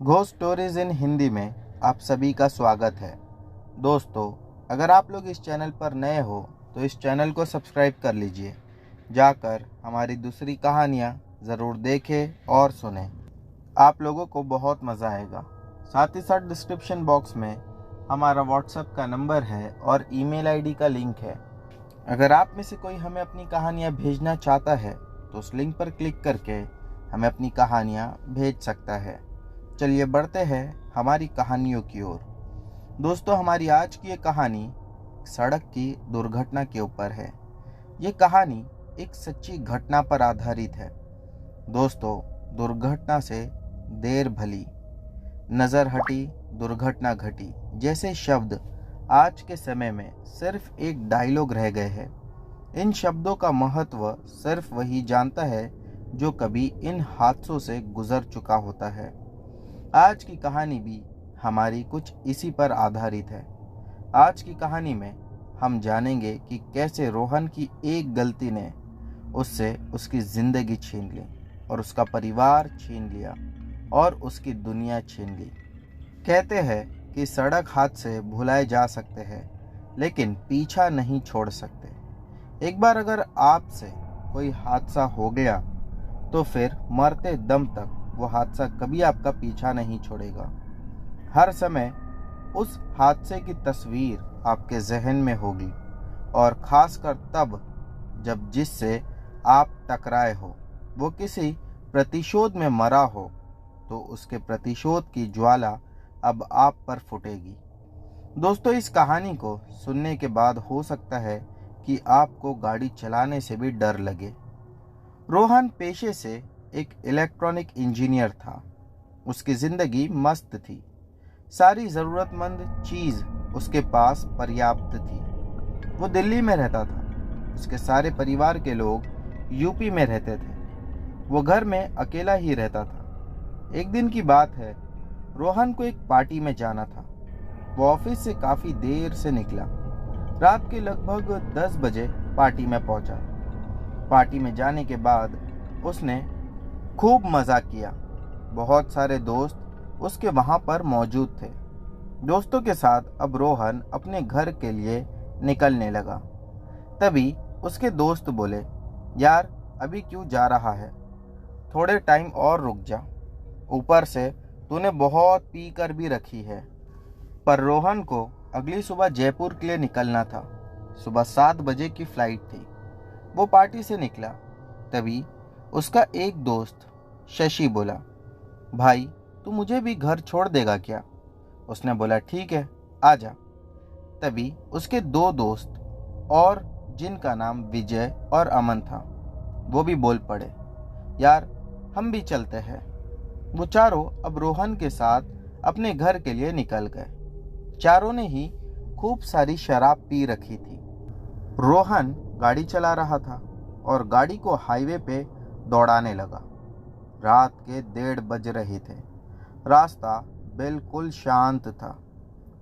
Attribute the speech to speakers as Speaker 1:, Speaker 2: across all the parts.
Speaker 1: Ghost stories in Hindi में आप सभी का स्वागत है। दोस्तों, अगर आप लोग इस चैनल पर नए हो तो इस चैनल को सब्सक्राइब कर लीजिए। जाकर हमारी दूसरी कहानियाँ ज़रूर देखें और सुनें। आप लोगों को बहुत मज़ा आएगा। साथ ही साथ डिस्क्रिप्शन बॉक्स में हमारा व्हाट्सएप का नंबर है और ईमेल आईडी का लिंक है। अगर आप में से कोई हमें अपनी कहानियाँ भेजना चाहता है तो उस लिंक पर क्लिक करके हमें अपनी कहानियाँ भेज सकता है। चलिए बढ़ते हैं हमारी कहानियों की ओर। दोस्तों, हमारी आज की ये कहानी सड़क की दुर्घटना के ऊपर है। ये कहानी एक सच्ची घटना पर आधारित है। दोस्तों, दुर्घटना से देर भली, नज़र हटी, दुर्घटना घटी जैसे शब्द आज के समय में सिर्फ एक डायलॉग रह गए हैं। इन शब्दों का महत्व सिर्फ वही जानता है जो कभी इन हादसों से गुजर चुका होता है। आज की कहानी भी हमारी कुछ इसी पर आधारित है। आज की कहानी में हम जानेंगे कि कैसे रोहन की एक गलती ने उससे उसकी ज़िंदगी छीन ली और उसका परिवार छीन लिया और उसकी दुनिया छीन ली। कहते हैं कि सड़क हादसे भुलाए जा सकते हैं लेकिन पीछा नहीं छोड़ सकते। एक बार अगर आपसे कोई हादसा हो गया तो फिर मरते दम तक वो हादसा कभी आपका पीछा नहीं छोड़ेगा। हर समय उस हादसे की तस्वीर आपके जहन में होगी और खासकर तब जब जिससे आप टकराए हो वो किसी प्रतिशोध में मरा हो तो उसके प्रतिशोध की ज्वाला अब आप पर फूटेगी। दोस्तों, इस कहानी को सुनने के बाद हो सकता है कि आपको गाड़ी चलाने से भी डर लगे। रोहन पेशे से एक इलेक्ट्रॉनिक इंजीनियर था। उसकी ज़िंदगी मस्त थी। सारी ज़रूरतमंद चीज़ उसके पास पर्याप्त थी। वो दिल्ली में रहता था। उसके सारे परिवार के लोग यूपी में रहते थे। वो घर में अकेला ही रहता था। एक दिन की बात है, रोहन को एक पार्टी में जाना था। वो ऑफिस से काफ़ी देर से निकला। रात के लगभग 10 बजे पार्टी में पहुंचा। पार्टी में जाने के बाद उसने खूब मज़ा किया। बहुत सारे दोस्त उसके वहाँ पर मौजूद थे। दोस्तों के साथ अब रोहन अपने घर के लिए निकलने लगा। तभी उसके दोस्त बोले, यार अभी क्यों जा रहा है, थोड़े टाइम और रुक जा। ऊपर से तूने बहुत पी कर भी रखी है। पर रोहन को अगली सुबह जयपुर के लिए निकलना था। सुबह 7 बजे की फ्लाइट थी। वो पार्टी से निकला। तभी उसका एक दोस्त शशि बोला, भाई तू मुझे भी घर छोड़ देगा क्या? उसने बोला, ठीक है आ जा। तभी उसके 2 दोस्त और जिनका नाम विजय और अमन था वो भी बोल पड़े, यार हम भी चलते हैं। वो चारों अब रोहन के साथ अपने घर के लिए निकल गए। चारों ने ही खूब सारी शराब पी रखी थी। रोहन गाड़ी चला रहा था और गाड़ी को हाईवे पे दौड़ाने लगा। रात के 1:30 बज रहे थे। रास्ता बिल्कुल शांत था।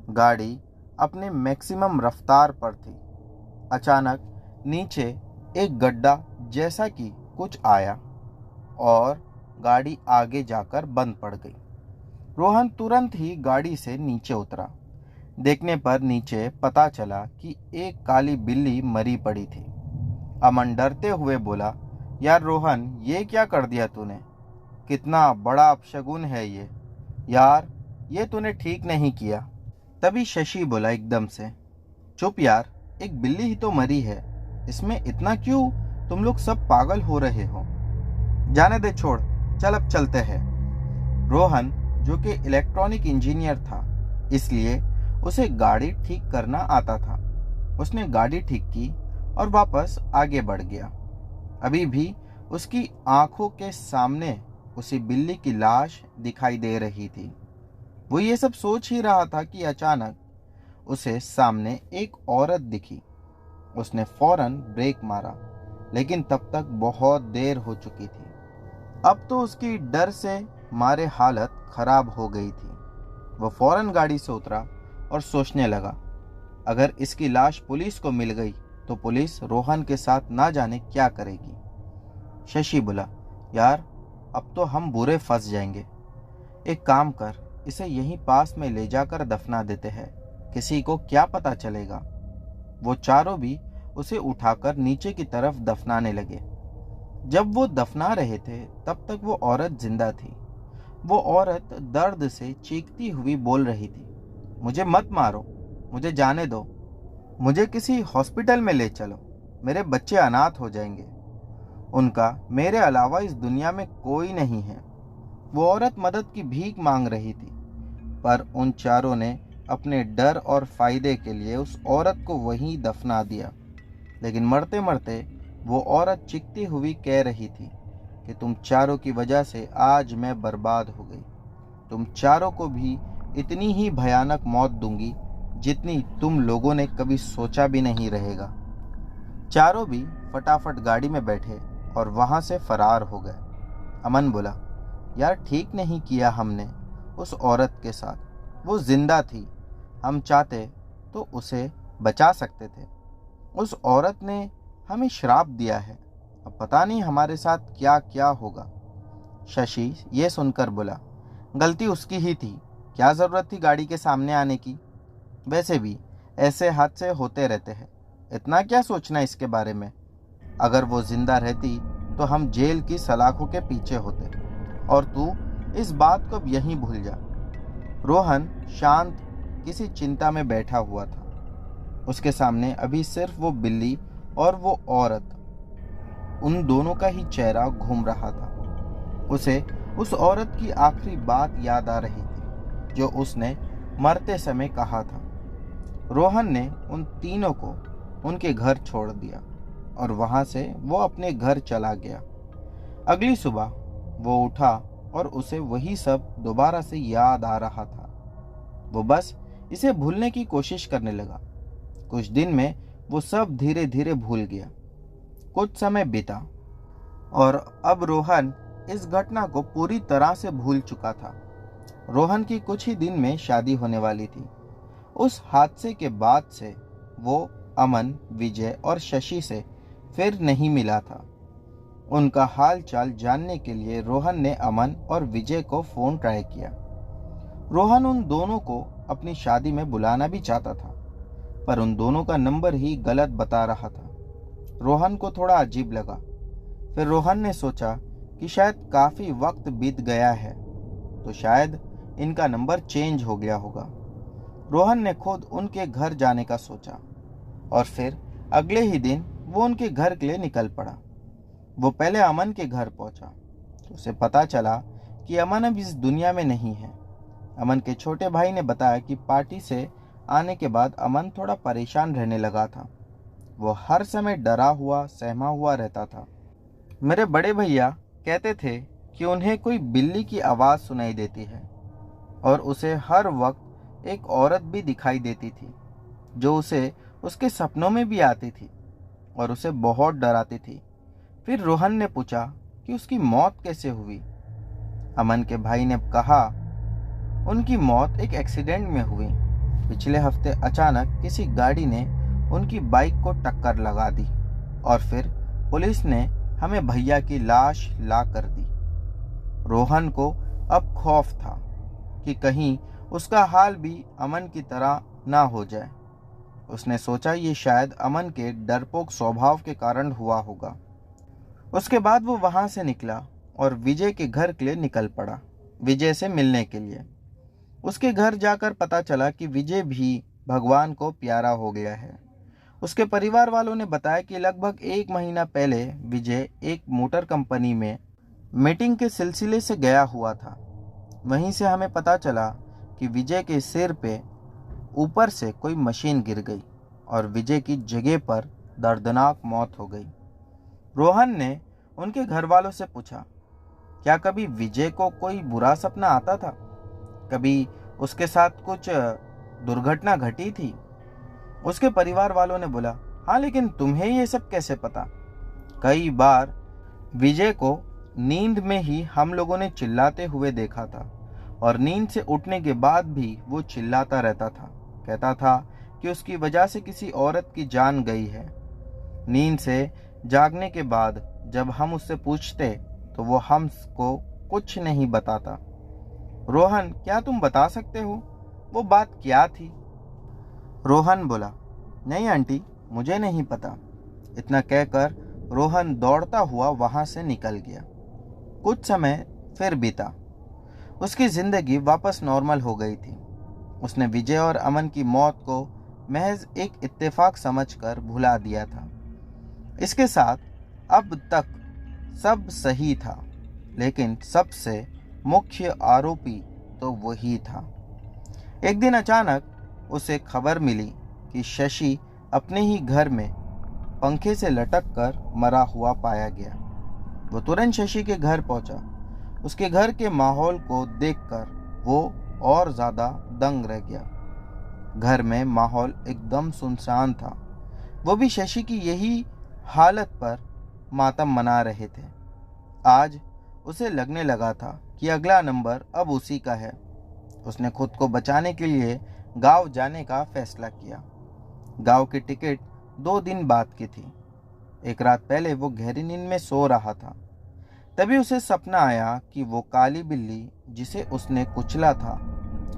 Speaker 1: गाड़ी अपने मैक्सिमम रफ्तार पर थी। अचानक नीचे एक गड्ढा जैसा कि कुछ आया और गाड़ी आगे जाकर बंद पड़ गई। रोहन तुरंत ही गाड़ी से नीचे उतरा। देखने पर नीचे पता चला कि एक काली बिल्ली मरी पड़ी थी। अमन डरते हुए बोला, यार रोहन ये क्या कर दिया तूने? कितना बड़ा अपशगुन है ये। यार ये तूने ठीक नहीं किया। तभी शशि बोला एकदम से, चुप यार, एक बिल्ली ही तो मरी है, इसमें इतना क्यों तुम लोग सब पागल हो रहे हो? जाने दे, छोड़, चल अब चलते हैं। रोहन जो कि इलेक्ट्रॉनिक इंजीनियर था इसलिए उसे गाड़ी ठीक करना आता था। उसने गाड़ी ठीक की और वापस आगे बढ़ गया। अभी भी उसकी आंखों के सामने उसी बिल्ली की लाश दिखाई दे रही थी। वो ये सब सोच ही रहा था कि अचानक उसे सामने एक औरत दिखी। उसने फौरन ब्रेक मारा, लेकिन तब तक बहुत देर हो चुकी थी। अब तो उसकी डर से मारे हालत खराब हो गई थी। वो फौरन गाड़ी से उतरा और सोचने लगा, अगर इसकी लाश पुलिस को मिल गई तो पुलिस रोहन के साथ ना जाने क्या करेगी। शशि बोला, यार अब तो हम बुरे फंस जाएंगे। एक काम कर, इसे यहीं पास में ले जाकर दफना देते हैं, किसी को क्या पता चलेगा। वो चारों भी उसे उठाकर नीचे की तरफ दफनाने लगे। जब वो दफना रहे थे तब तक वो औरत जिंदा थी। वो औरत दर्द से चीखती हुई बोल रही थी, मुझे मत मारो, मुझे जाने दो, मुझे किसी हॉस्पिटल में ले चलो, मेरे बच्चे अनाथ हो जाएंगे, उनका मेरे अलावा इस दुनिया में कोई नहीं है। वो औरत मदद की भीख मांग रही थी, पर उन चारों ने अपने डर और फायदे के लिए उस औरत को वहीं दफना दिया। लेकिन मरते मरते वो औरत चीखती हुई कह रही थी कि तुम चारों की वजह से आज मैं बर्बाद हो गई। तुम चारों को भी इतनी ही भयानक मौत दूंगी जितनी तुम लोगों ने कभी सोचा भी नहीं रहेगा। चारों भी फटाफट गाड़ी में बैठे और वहां से फरार हो गए। अमन बोला, यार ठीक नहीं किया हमने उस औरत के साथ, वो जिंदा थी, हम चाहते तो उसे बचा सकते थे। उस औरत ने हमें श्राप दिया है, अब पता नहीं हमारे साथ क्या क्या होगा। शशि ये सुनकर बोला, गलती उसकी ही थी, क्या जरूरत थी गाड़ी के सामने आने की। वैसे भी ऐसे हादसे होते रहते हैं, इतना क्या सोचना इसके बारे में। अगर वो जिंदा रहती तो हम जेल की सलाखों के पीछे होते, और तू इस बात को अब यहीं भूल जा। रोहन शांत किसी चिंता में बैठा हुआ था। उसके सामने अभी सिर्फ वो बिल्ली और वो औरत, उन दोनों का ही चेहरा घूम रहा था। उसे उस औरत की आखिरी बात याद आ रही थी जो उसने मरते समय कहा था। रोहन ने उन तीनों को उनके घर छोड़ दिया और वहां से वो अपने घर चला गया। अगली सुबह वो उठा और उसे वही सब दोबारा से याद आ रहा था। वो बस इसे भूलने की कोशिश करने लगा। कुछ दिन में वो सब धीरे धीरे भूल गया। कुछ समय बीता और अब रोहन इस घटना को पूरी तरह से भूल चुका था। रोहन की कुछ ही दिन में शादी होने वाली थी। उस हादसे के बाद से वो अमन, विजय और शशि से फिर नहीं मिला था। उनका हाल चाल जानने के लिए रोहन ने अमन और विजय को फोन ट्राई किया। रोहन उन दोनों को अपनी शादी में बुलाना भी चाहता था, पर उन दोनों का नंबर ही गलत बता रहा था। रोहन को थोड़ा अजीब लगा। फिर रोहन ने सोचा कि शायद काफी वक्त बीत गया है, तो शायद इनका नंबर चेंज हो गया होगा। रोहन ने खुद उनके घर जाने का सोचा और फिर अगले ही दिन वो उनके घर के लिए निकल पड़ा। वो पहले अमन के घर पहुंचा तो उसे पता चला कि अमन अब इस दुनिया में नहीं है। अमन के छोटे भाई ने बताया कि पार्टी से आने के बाद अमन थोड़ा परेशान रहने लगा था। वो हर समय डरा हुआ, सहमा हुआ रहता था। मेरे बड़े भैया कहते थे कि उन्हें कोई बिल्ली की आवाज़ सुनाई देती है और उसे हर वक्त एक औरत भी दिखाई देती थी जो उसे उसके सपनों में भी आती थी और उसे बहुत डराती थी। फिर रोहन ने पूछा कि उसकी मौत कैसे हुई। अमन के भाई ने कहा, उनकी मौत एक एक्सीडेंट में हुई। पिछले हफ्ते अचानक किसी गाड़ी ने उनकी बाइक को टक्कर लगा दी और फिर पुलिस ने हमें भैया की लाश ला कर दी। रोहन को अब खौफ था कि कहीं उसका हाल भी अमन की तरह ना हो जाए। उसने सोचा ये शायद अमन के डरपोक स्वभाव के कारण हुआ होगा। उसके बाद वो वहां से निकला और विजय के घर के लिए निकल पड़ा, विजय से मिलने के लिए। उसके घर जाकर पता चला कि विजय भी भगवान को प्यारा हो गया है। उसके परिवार वालों ने बताया कि लगभग 1 महीना पहले विजय एक मोटर कंपनी में मीटिंग के सिलसिले से गया हुआ था। वहीं से हमें पता चला कि विजय के सिर पे ऊपर से कोई मशीन गिर गई और विजय की जगह पर दर्दनाक मौत हो गई। रोहन ने उनके घर वालों से पूछा, क्या कभी विजय को कोई बुरा सपना आता था? कभी उसके साथ कुछ दुर्घटना घटी थी? उसके परिवार वालों ने बोला, हाँ, लेकिन तुम्हें ये सब कैसे पता? कई बार विजय को नींद में ही हम लोगों ने चिल्लाते हुए देखा था और नींद से उठने के बाद भी वो चिल्लाता रहता था। कहता था कि उसकी वजह से किसी औरत की जान गई है। नींद से जागने के बाद जब हम उससे पूछते तो वो हमको कुछ नहीं बताता। रोहन, क्या तुम बता सकते हो वो बात क्या थी? रोहन बोला, नहीं आंटी, मुझे नहीं पता। इतना कहकर रोहन दौड़ता हुआ वहां से निकल गया। कुछ समय फिर बीता। उसकी जिंदगी वापस नॉर्मल हो गई थी। उसने विजय और अमन की मौत को महज एक इत्तेफाक समझकर भुला दिया था। इसके साथ अब तक सब सही था, लेकिन सबसे मुख्य आरोपी तो वही था। एक दिन अचानक उसे खबर मिली कि शशि अपने ही घर में पंखे से लटक कर मरा हुआ पाया गया। वो तुरंत शशि के घर पहुंचा। उसके घर के माहौल को देखकर वो और ज्यादा दंग रह गया। घर में माहौल एकदम सुनसान था। वो भी शशि की यही हालत पर मातम मना रहे थे। आज उसे लगने लगा था कि अगला नंबर अब उसी का है। उसने खुद को बचाने के लिए गांव जाने का फैसला किया। गांव की टिकट 2 दिन बाद की थी। एक रात पहले वो गहरी नींद में सो रहा था। तभी उसे सपना आया कि वो काली बिल्ली जिसे उसने कुचला था,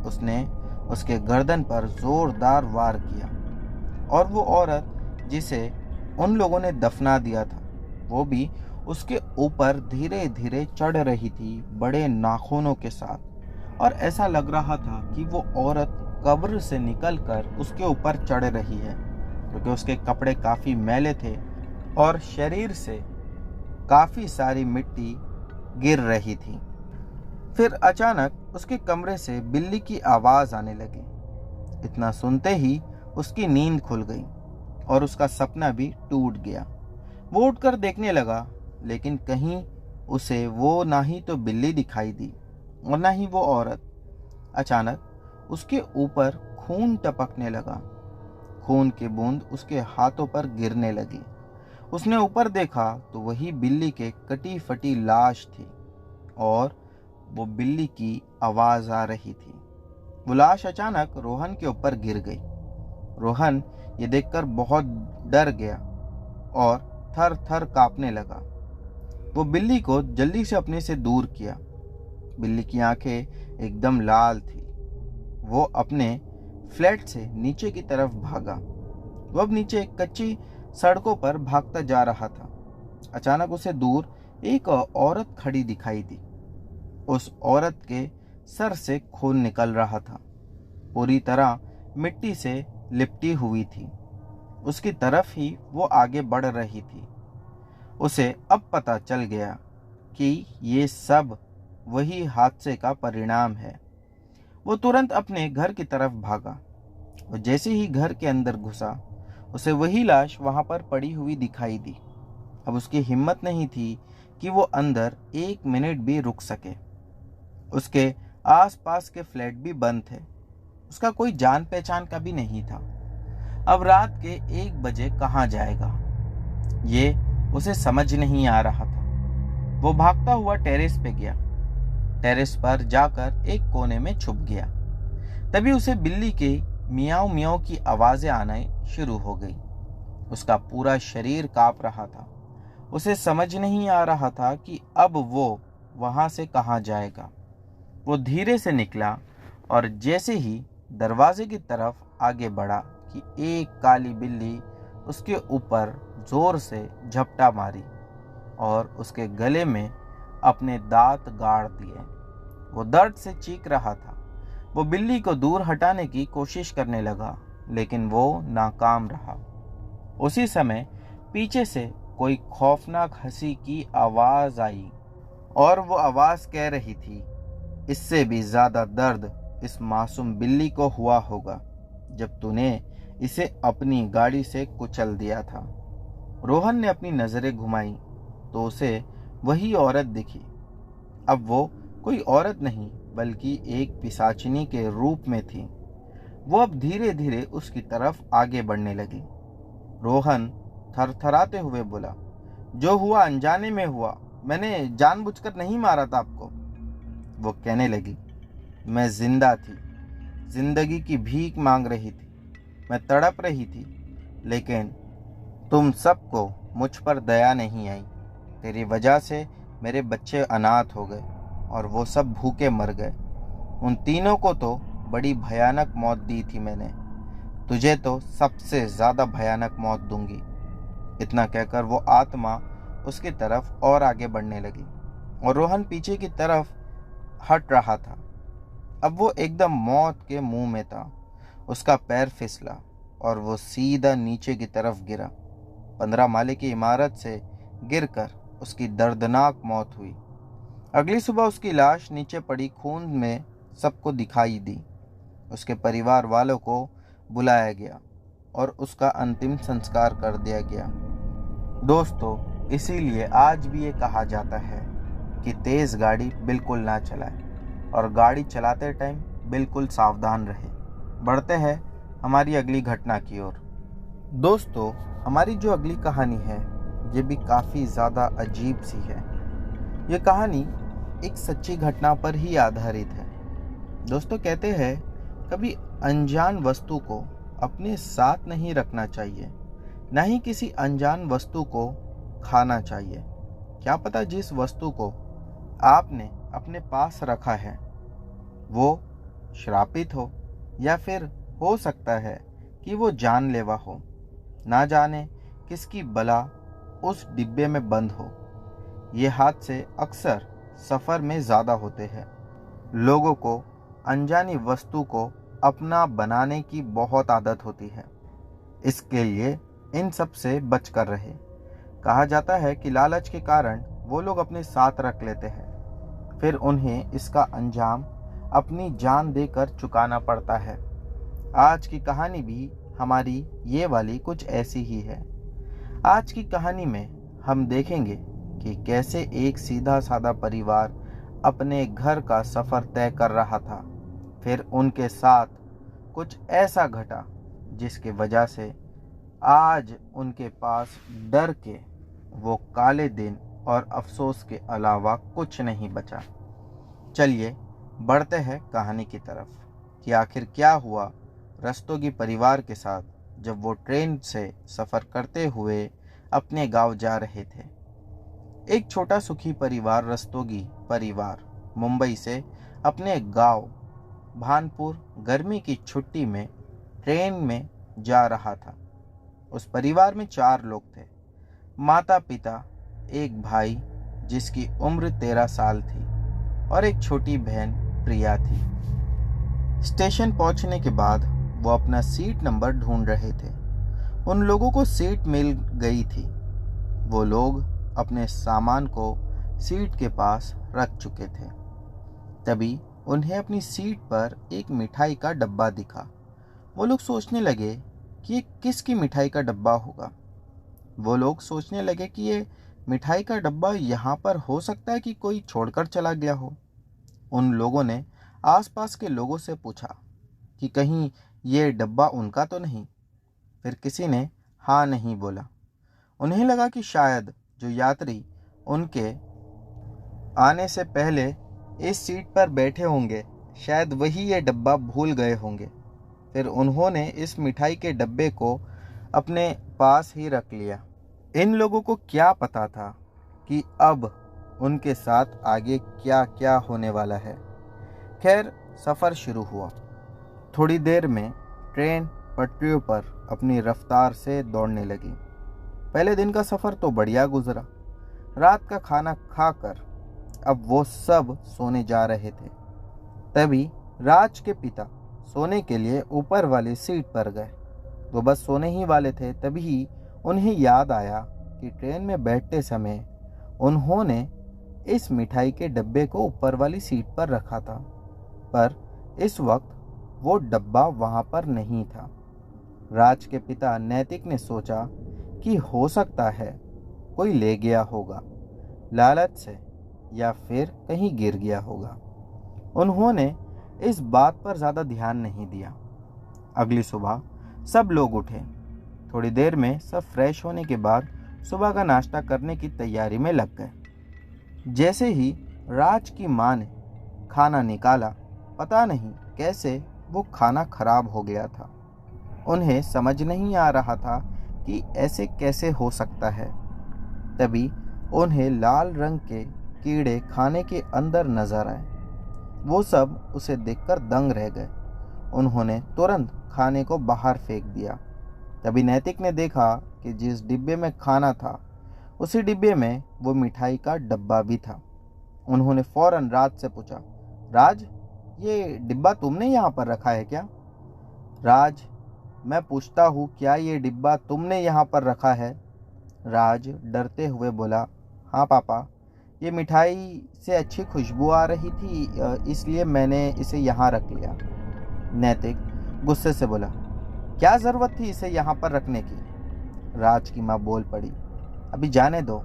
Speaker 1: उसने उसके गर्दन पर जोरदार वार किया, और वो औरत जिसे उन लोगों ने दफना दिया था, वो भी उसके ऊपर धीरे धीरे चढ़ रही थी, बड़े नाखूनों के साथ। और ऐसा लग रहा था कि वो औरत कब्र से निकलकर उसके ऊपर चढ़ रही है, क्योंकि उसके कपड़े काफी मैले थे और शरीर से काफी सारी मिट्टी गिर रही थी। फिर अचानक उसके कमरे से बिल्ली की आवाज आने लगी। इतना सुनते ही उसकी नींद खुल गई और उसका सपना भी टूट गया। वो उठकर देखने लगा, लेकिन कहीं उसे वो ना ही तो बिल्ली दिखाई दी और ना ही वो औरत। अचानक उसके ऊपर खून टपकने लगा। खून की बूंद उसके हाथों पर गिरने लगी। उसने ऊपर देखा तो वही बिल्ली के कटी फटी लाश थी और वो बिल्ली की आवाज आ रही थी। वो लाश अचानक रोहन के ऊपर गिर गई। रोहन ये देखकर बहुत डर गया और थर थर कांपने लगा। वो बिल्ली को जल्दी से अपने से दूर किया। बिल्ली की आंखें एकदम लाल थी। वो अपने फ्लैट से नीचे की तरफ भागा। वो अब नीचे कच्ची सड़कों पर भागता जा रहा था। अचानक उसे दूर एक औरत खड़ी दिखाई दी। उस औरत के सर से खून निकल रहा था, पूरी तरह मिट्टी से लिपटी हुई थी। उसकी तरफ ही वो आगे बढ़ रही थी। उसे अब पता चल गया कि ये सब वही हादसे का परिणाम है। वो तुरंत अपने घर की तरफ भागा। वो जैसे ही घर के अंदर घुसा, उसे वही लाश वहां पर पड़ी हुई दिखाई दी। अब उसकी हिम्मत नहीं थी कि वो अंदर 1 मिनट भी रुक सके। उसके आसपास के फ्लैट भी बंद थे। उसका कोई जान पहचान का भी नहीं था। अब रात के 1 बजे कहाँ जाएगा, ये उसे समझ नहीं आ रहा था। वो भागता हुआ टेरेस पे गया। टेरेस पर जाकर एक कोने में छुप गया। तभी उसे बिल्ली के मियाऊ मियाऊ की आवाजें आना शुरू हो गई। उसका पूरा शरीर कांप रहा था। उसे समझ नहीं आ रहा था कि अब वो वहां से कहाँ जाएगा। वो धीरे से निकला और जैसे ही दरवाजे की तरफ आगे बढ़ा कि एक काली बिल्ली उसके ऊपर जोर से झपटा मारी और उसके गले में अपने दांत गाड़ दिए। वो दर्द से चीख रहा था। वो बिल्ली को दूर हटाने की कोशिश करने लगा, लेकिन वो नाकाम रहा। उसी समय पीछे से कोई खौफनाक हंसी की आवाज आई और वो आवाज कह रही थी, इससे भी ज्यादा दर्द इस मासूम बिल्ली को हुआ होगा जब तूने इसे अपनी गाड़ी से कुचल दिया था। रोहन ने अपनी नजरें घुमाई तो उसे वही औरत दिखी। अब वो कोई औरत नहीं बल्कि एक पिशाचिनी के रूप में थी। वो अब धीरे धीरे उसकी तरफ आगे बढ़ने लगी। रोहन थरथराते हुए बोला, जो हुआ अनजाने में हुआ, मैंने जानबूझकर नहीं मारा था आपको। वो कहने लगी, मैं जिंदा थी, जिंदगी की भीख मांग रही थी, मैं तड़प रही थी, लेकिन तुम सबको मुझ पर दया नहीं आई। तेरी वजह से मेरे बच्चे अनाथ हो गए और वो सब भूखे मर गए। उन तीनों को तो बड़ी भयानक मौत दी थी मैंने, तुझे तो सबसे ज्यादा भयानक मौत दूंगी। इतना कहकर वो आत्मा उसकी तरफ और आगे बढ़ने लगी और रोहन पीछे की तरफ हट रहा था। अब वो एकदम मौत के मुंह में था। उसका पैर फिसला और वो सीधा नीचे की तरफ गिरा। 15 माले की इमारत से गिरकर उसकी दर्दनाक मौत हुई। अगली सुबह उसकी लाश नीचे पड़ी खून में सबको दिखाई दी। उसके परिवार वालों को बुलाया गया और उसका अंतिम संस्कार कर दिया गया। दोस्तों, इसीलिए आज भी ये कहा जाता है कि तेज गाड़ी बिल्कुल ना चलाएं और गाड़ी चलाते टाइम बिल्कुल सावधान रहे। बढ़ते हैं हमारी अगली घटना की ओर। दोस्तों, हमारी जो अगली कहानी है ये भी काफ़ी ज़्यादा अजीब सी है। ये कहानी एक सच्ची घटना पर ही आधारित है। दोस्तों, कहते हैं कभी अनजान वस्तु को अपने साथ नहीं रखना चाहिए, ना ही किसी अनजान वस्तु को खाना चाहिए। क्या पता जिस वस्तु को आपने अपने पास रखा है वो श्रापित हो, या फिर हो सकता है कि वो जानलेवा हो। ना जाने किसकी बला उस डिब्बे में बंद हो। ये हादसे अक्सर सफ़र में ज़्यादा होते हैं। लोगों को अनजानी वस्तु को अपना बनाने की बहुत आदत होती है, इसके लिए इन सब से बचकर रहे। कहा जाता है कि लालच के कारण वो लोग अपने साथ रख लेते हैं, फिर उन्हें इसका अंजाम अपनी जान देकर चुकाना पड़ता है। आज की कहानी भी हमारी ये वाली कुछ ऐसी ही है। आज की कहानी में हम देखेंगे कि कैसे एक सीधा साधा परिवार अपने घर का सफ़र तय कर रहा था। फिर उनके साथ कुछ ऐसा घटा जिसकी वजह से आज उनके पास डर के वो काले दिन और अफसोस के अलावा कुछ नहीं बचा। चलिए बढ़ते हैं कहानी की तरफ कि आखिर क्या हुआ रस्तोगी परिवार के साथ जब वो ट्रेन से सफ़र करते हुए अपने गांव जा रहे थे। एक छोटा सुखी परिवार रस्तोगी परिवार मुंबई से अपने गांव भानपुर गर्मी की छुट्टी में ट्रेन में जा रहा था। उस परिवार में 4 लोग थे। माता पिता, एक भाई जिसकी उम्र 13 साल थी और एक छोटी बहन प्रिया थी। स्टेशन पहुंचने के बाद वो अपना सीट नंबर ढूंढ रहे थे। उन लोगों को सीट मिल गई थी। वो लोग अपने सामान को सीट के पास रख चुके थे। तभी उन्हें अपनी सीट पर एक मिठाई का डब्बा दिखा। वो लोग सोचने लगे कि ये किसकी मिठाई का डब्बा होगा। वो लोग सोचने लगे कि ये मिठाई का डब्बा यहाँ पर हो सकता है कि कोई छोड़कर चला गया हो। उन लोगों ने आसपास के लोगों से पूछा कि कहीं ये डब्बा उनका तो नहीं। फिर किसी ने हाँ नहीं बोला। उन्हें लगा कि शायद जो यात्री उनके आने से पहले इस सीट पर बैठे होंगे शायद वही ये डब्बा भूल गए होंगे। फिर उन्होंने इस मिठाई के डब्बे को अपने पास ही रख लिया। इन लोगों को क्या पता था कि अब उनके साथ आगे क्या क्या होने वाला है। खैर, सफ़र शुरू हुआ। थोड़ी देर में ट्रेन पटरियों पर अपनी रफ्तार से दौड़ने लगी। पहले दिन का सफ़र तो बढ़िया गुजरा। रात का खाना खाकर अब वो सब सोने जा रहे थे। तभी राज के पिता सोने के लिए ऊपर वाली सीट पर गए। वो बस सोने ही वाले थे, तभी उन्हें याद आया कि ट्रेन में बैठते समय उन्होंने इस मिठाई के डब्बे को ऊपर वाली सीट पर रखा था, पर इस वक्त वो डब्बा वहाँ पर नहीं था। राज के पिता नैतिक ने सोचा कि हो सकता है कोई ले गया होगा लालच से, या फिर कहीं गिर गया होगा। उन्होंने इस बात पर ज़्यादा ध्यान नहीं दिया। अगली सुबह सब लोग उठे। थोड़ी देर में सब फ्रेश होने के बाद सुबह का नाश्ता करने की तैयारी में लग गए। जैसे ही राज की माँ ने खाना निकाला, पता नहीं कैसे वो खाना खराब हो गया था। उन्हें समझ नहीं आ रहा था कि ऐसे कैसे हो सकता है। तभी उन्हें लाल रंग के कीड़े खाने के अंदर नजर आए। वो सब उसे देखकर दंग रह गए। उन्होंने तुरंत खाने को बाहर फेंक दिया। तभी नैतिक ने देखा कि जिस डिब्बे में खाना था उसी डिब्बे में वो मिठाई का डब्बा भी था। उन्होंने फौरन राज से पूछा, राज, ये डिब्बा तुमने यहाँ पर रखा है क्या? राज, मैं पूछता हूँ, क्या ये डिब्बा तुमने यहाँ पर रखा है? राज डरते हुए बोला, हाँ पापा, ये मिठाई से अच्छी खुशबू आ रही थी, इसलिए मैंने इसे यहाँ रख लिया। नैतिक गुस्से से बोला, क्या ज़रूरत थी इसे यहाँ पर रखने की? राज की माँ बोल पड़ी, अभी जाने दो,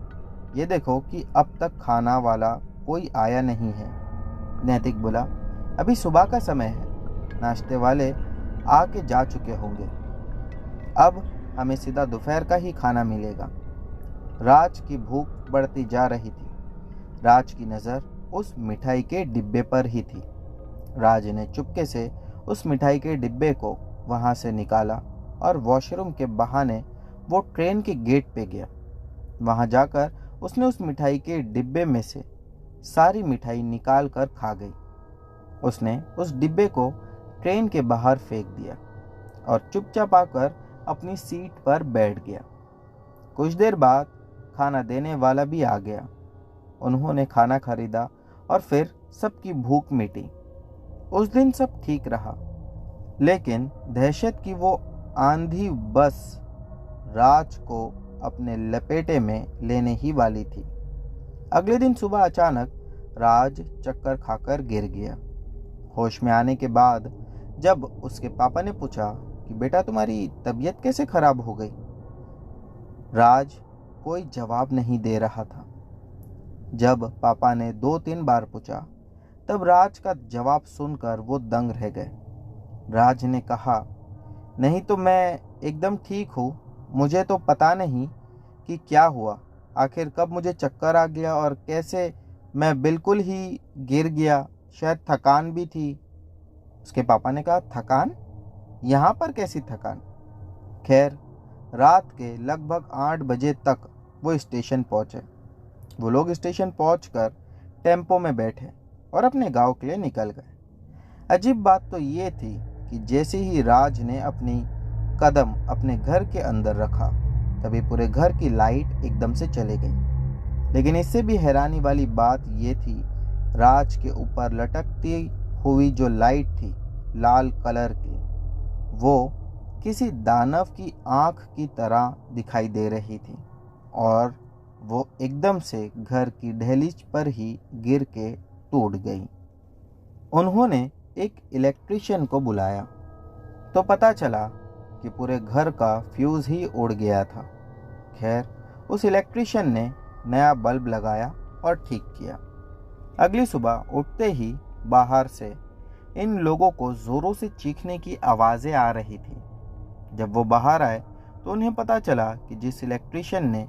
Speaker 1: ये देखो कि अब तक खाना वाला कोई आया नहीं है। नैतिक बोला, अभी सुबह का समय है, नाश्ते वाले आके जा चुके होंगे, अब हमें सीधा दोपहर का ही खाना मिलेगा। राज की भूख बढ़ती जा रही थी। राज की नज़र उस मिठाई के डिब्बे पर ही थी। राज ने चुपके से उस मिठाई के डिब्बे को वहां से निकाला और वॉशरूम के बहाने वो ट्रेन के गेट पे गया। वहां जाकर उसने उस मिठाई के डिब्बे में से सारी मिठाई निकाल कर खा गई। उसने उस डिब्बे को ट्रेन के बाहर फेंक दिया और चुपचाप आकर अपनी सीट पर बैठ गया। कुछ देर बाद खाना देने वाला भी आ गया। उन्होंने खाना खरीदा और फिर सबकी भूख मिटी। उस दिन सब ठीक रहा, लेकिन दहशत की वो आंधी बस राज को अपने लपेटे में लेने ही वाली थी। अगले दिन सुबह अचानक राज चक्कर खाकर गिर गया। होश में आने के बाद जब उसके पापा ने पूछा कि बेटा, तुम्हारी तबीयत कैसे खराब हो गई, राज कोई जवाब नहीं दे रहा था। जब पापा ने 2-3 बार पूछा तब राज का जवाब सुनकर वो दंग रह गए। राज ने कहा, नहीं तो मैं एकदम ठीक हूँ, मुझे तो पता नहीं कि क्या हुआ, आखिर कब मुझे चक्कर आ गया और कैसे मैं बिल्कुल ही गिर गया, शायद थकान भी थी। उसके पापा ने कहा, थकान? यहाँ पर कैसी थकान? खैर, रात के लगभग 8 बजे तक वो स्टेशन पहुँचे। वो लोग स्टेशन पहुंचकर टेम्पो में बैठे और अपने गांव के लिए निकल गए। अजीब बात तो ये थी कि जैसे ही राज ने अपनी कदम अपने घर के अंदर रखा तभी पूरे घर की लाइट एकदम से चली गई। लेकिन इससे भी हैरानी वाली बात ये थी, राज के ऊपर लटकती हुई जो लाइट थी लाल कलर की, वो किसी दानव की आंख की तरह दिखाई दे रही थी और वो एकदम से घर की दहलीज पर ही गिर के टूट गई। उन्होंने एक इलेक्ट्रिशियन को बुलाया तो पता चला कि पूरे घर का फ्यूज ही उड़ गया था। खैर, उस इलेक्ट्रिशियन ने नया बल्ब लगाया और ठीक किया। अगली सुबह उठते ही बाहर से इन लोगों को जोरों से चीखने की आवाज़ें आ रही थी। जब वो बाहर आए तो उन्हें पता चला कि जिस इलेक्ट्रिशियन ने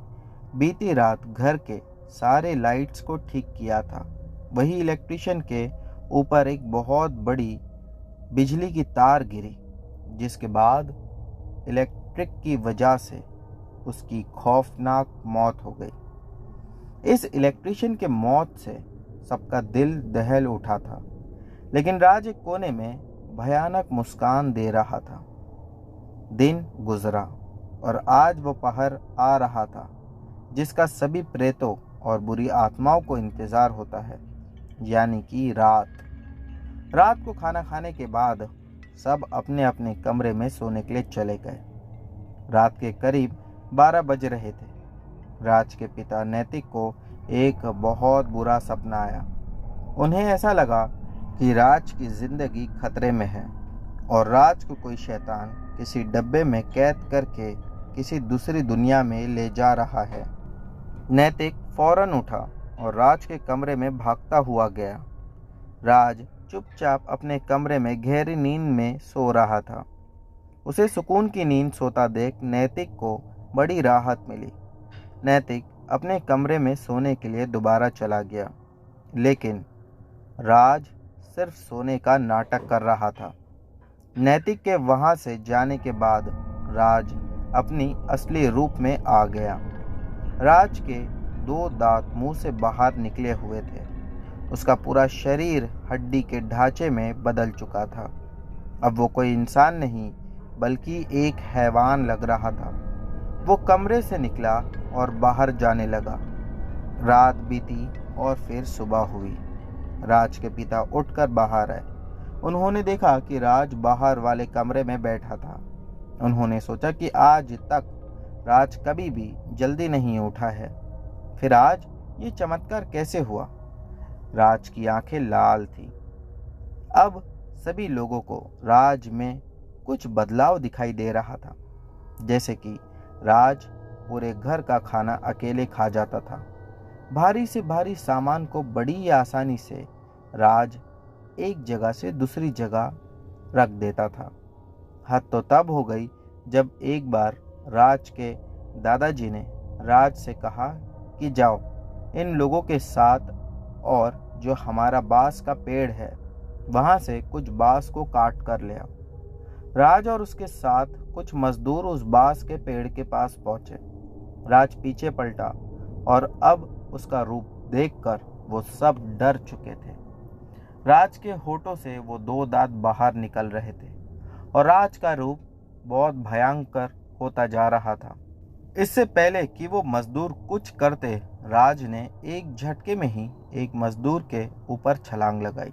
Speaker 1: बीती रात घर के सारे लाइट्स को ठीक किया था, वही इलेक्ट्रिशियन के ऊपर एक बहुत बड़ी बिजली की तार गिरी, जिसके बाद इलेक्ट्रिक की वजह से उसकी खौफनाक मौत हो गई। इस इलेक्ट्रिशियन के मौत से सबका दिल दहल उठा था, लेकिन राज एक कोने में भयानक मुस्कान दे रहा था। दिन गुजरा और आज वो पहर आ रहा था जिसका सभी प्रेतों और बुरी आत्माओं को इंतजार होता है, यानी कि रात। रात को खाना खाने के बाद सब अपने अपने कमरे में सोने के लिए चले गए। रात के करीब 12 बज रहे थे। राज के पिता नैतिक को एक बहुत बुरा सपना आया। उन्हें ऐसा लगा कि राज की जिंदगी खतरे में है और राज को कोई शैतान किसी डब्बे में कैद करके किसी दूसरी दुनिया में ले जा रहा है। नैतिक फौरन उठा और राज के कमरे में भागता हुआ गया। राज चुपचाप अपने कमरे में गहरी नींद में सो रहा था। उसे सुकून की नींद सोता देख नैतिक को बड़ी राहत मिली। नैतिक अपने कमरे में सोने के लिए दोबारा चला गया, लेकिन राज सिर्फ सोने का नाटक कर रहा था। नैतिक के वहां से जाने के बाद राज अपनी असली रूप में आ गया। राज के 2 दांत मुंह से बाहर निकले हुए थे। उसका पूरा शरीर हड्डी के ढांचे में बदल चुका था। अब वो कोई इंसान नहीं बल्कि एक हैवान लग रहा था। वो कमरे से निकला और बाहर जाने लगा। रात बीती और फिर सुबह हुई। राज के पिता उठकर बाहर आए। उन्होंने देखा कि राज बाहर वाले कमरे में बैठा था। उन्होंने सोचा कि आज तक राज कभी भी जल्दी नहीं उठा है, फिर आज ये चमत्कार कैसे हुआ। राज की आंखें लाल थी। अब सभी लोगों को राज में कुछ बदलाव दिखाई दे रहा था, जैसे कि राज पूरे घर का खाना अकेले खा जाता था। भारी से भारी सामान को बड़ी आसानी से राज एक जगह से दूसरी जगह रख देता था। हद तो तब हो गई जब एक बार राज के दादाजी ने राज से कहा कि जाओ इन लोगों के साथ और जो हमारा बांस का पेड़ है वहां से कुछ बांस को काट कर ले आओ। राज और उसके साथ कुछ मजदूर उस बांस के पेड़ के पास पहुंचे। राज पीछे पलटा और अब उसका रूप देखकर वो सब डर चुके थे। राज के होठों से वो 2 दांत बाहर निकल रहे थे और राज का रूप बहुत भयंकर होता जा रहा था। इससे पहले कि वो मजदूर कुछ करते, राज ने एक झटके में ही एक मजदूर के ऊपर छलांग लगाई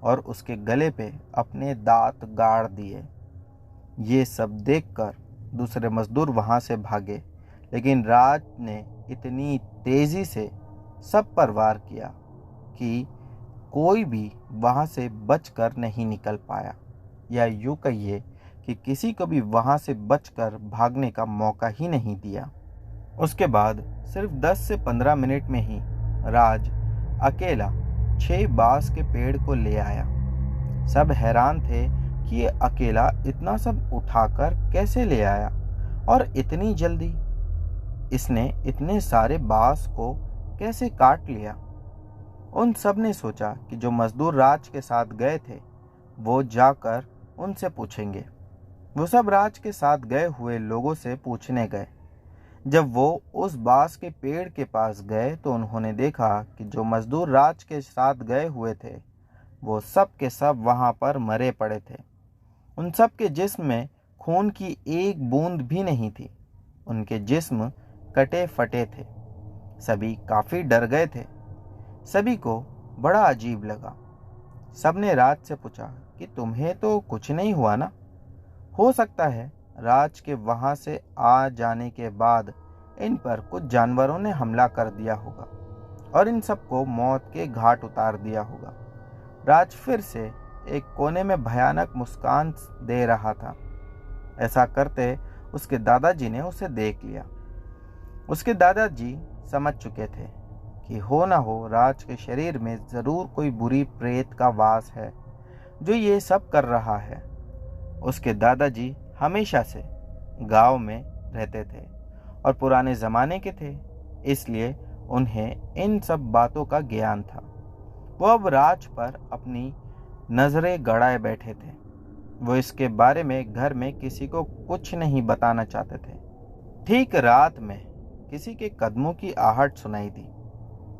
Speaker 1: और उसके गले पे अपने दांत गाड़ दिए। ये सब देखकर दूसरे मजदूर वहां से भागे, लेकिन राज ने इतनी तेजी से सब पर वार किया कि कोई भी वहां से बचकर नहीं निकल पाया, या यूं कहिए कि किसी को भी वहां से बचकर भागने का मौका ही नहीं दिया। उसके बाद सिर्फ 10 से 15 मिनट में ही राज अकेला 6 बांस के पेड़ को ले आया। सब हैरान थे कि ये अकेला इतना सब उठाकर कैसे ले आया और इतनी जल्दी इसने इतने सारे बांस को कैसे काट लिया। उन सब ने सोचा कि जो मजदूर राज के साथ गए थे वो जाकर उनसे पूछेंगे। वो सब राज के साथ गए हुए लोगों से पूछने गए। जब वो उस बांस के पेड़ के पास गए तो उन्होंने देखा कि जो मजदूर राज के साथ गए हुए थे वो सब के सब वहां पर मरे पड़े थे। उन सब के जिस्म में खून की एक बूंद भी नहीं थी। उनके जिस्म कटे फटे थे। सभी काफी डर गए थे। सभी को बड़ा अजीब लगा। सबने राज से पूछा कि तुम्हें तो कुछ नहीं हुआ ना? हो सकता है राज के वहां से आ जाने के बाद इन पर कुछ जानवरों ने हमला कर दिया होगा और इन सबको मौत के घाट उतार दिया होगा। राज फिर से एक कोने में भयानक मुस्कान दे रहा था। ऐसा करते उसके दादाजी ने उसे देख लिया। उसके दादाजी समझ चुके थे कि हो ना हो राज के शरीर में जरूर कोई बुरी प्रेत का वास है जो ये सब कर रहा है। उसके दादाजी हमेशा से गांव में रहते थे और पुराने ज़माने के थे, इसलिए उन्हें इन सब बातों का ज्ञान था। वो अब राज पर अपनी नज़रें गड़ाए बैठे थे। वो इसके बारे में घर में किसी को कुछ नहीं बताना चाहते थे। ठीक रात में किसी के कदमों की आहट सुनाई दी।